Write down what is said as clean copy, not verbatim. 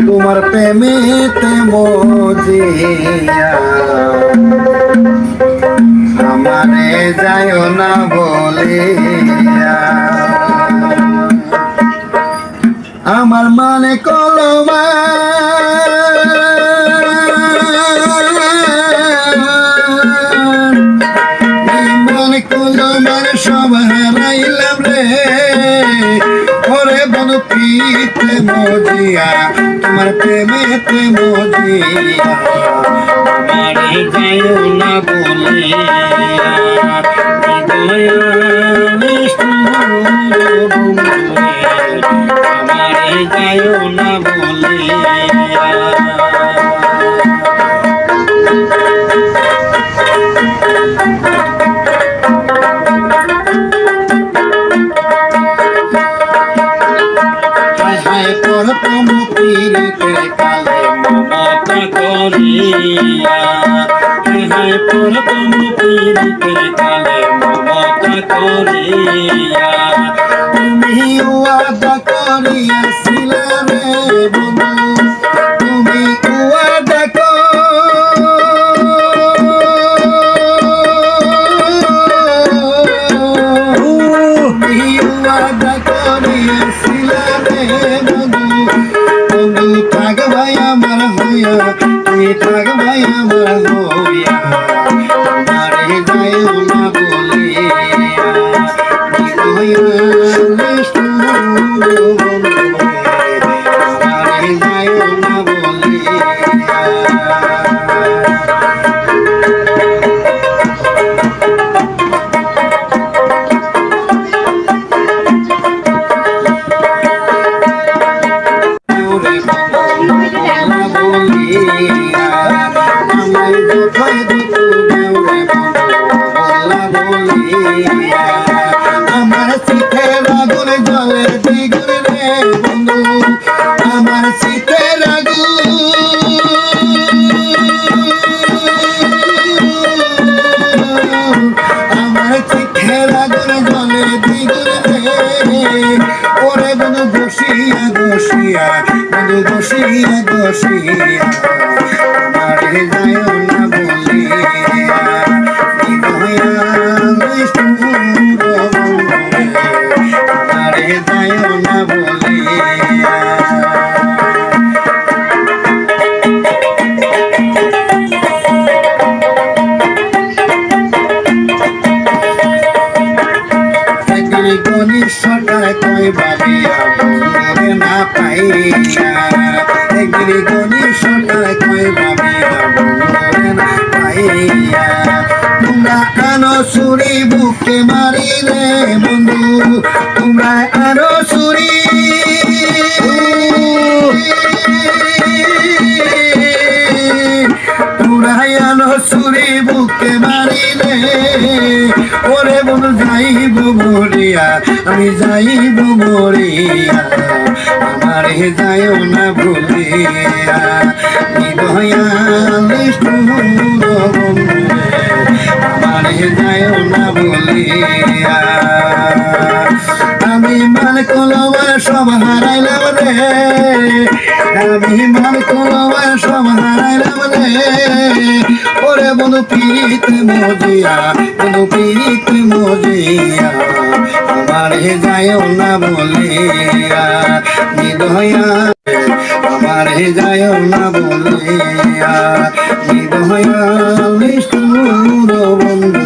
তোমার প্রেমেতে মজিয়া আমারে যায় না বলিয়া আমার মানে কলমা মানে কলমার সব হারাইলাম রে ওরে বনু পিতে মজিয়া তোমার প্রেমেতে মজিয়া আমারে যায় না বলিয়া আমারে যায় না বলিয়া পীড়িতে কালে মমতা করিয়া হায় প্রথম পীড়িতে কালে মমতা করিয়া তুমি ওয়াদা করিয়াছিলে রে বন্ধু তুমি ওয়াদা করিয়াছিলে রে বন্ধু থাক ভাই আমার হইয়া তুমি থাক ভাই আমার হইয়া আমারে যায় না বলিয়া আমারে যায় না বলিয়া আমার শীতে আগুন জলে দ্বিগুণ রে বন্ধু আমার শীতে আগুন আমার শীতে আগুন জলে দ্বিগুণ রে ওরে বন্ধু বসিয়া বসিয়া বন্ধু বসিয়া বসিয়া আমারে যায় না বলিয়া আমারে যায় না বলিয়া গণিষ্ঠটায় কই ভাবিয়া বন্ধুরে না পাইয়া গণিষ্ঠটায় কই ভাবিয়া বন্ধুরে না পাইয়া তোমরা আনো ছুরি বুকে মারি রে বন্ধু তোমরা আনো ছুরি তোমরা আনো ছুরি বুকে মারি রে ওরে বন্ধু যাইব মরিয়া আমি যাইব মরিয়া আমারে যায় না ভুলিয়া নিদয়া আমারে যায় না বলিয়া আমি মান কলমার সব হারাইলাম রে আমি মান কলমার সব হারাইলাম রে ওরে বন্ধু পিড়িতে মজিয়া বন্ধু পিড়িতে মজিয়া আমারে যায় না বলিয়া নিদয়া আমারে যায় না বলিয়া নিদয়া বন্ধু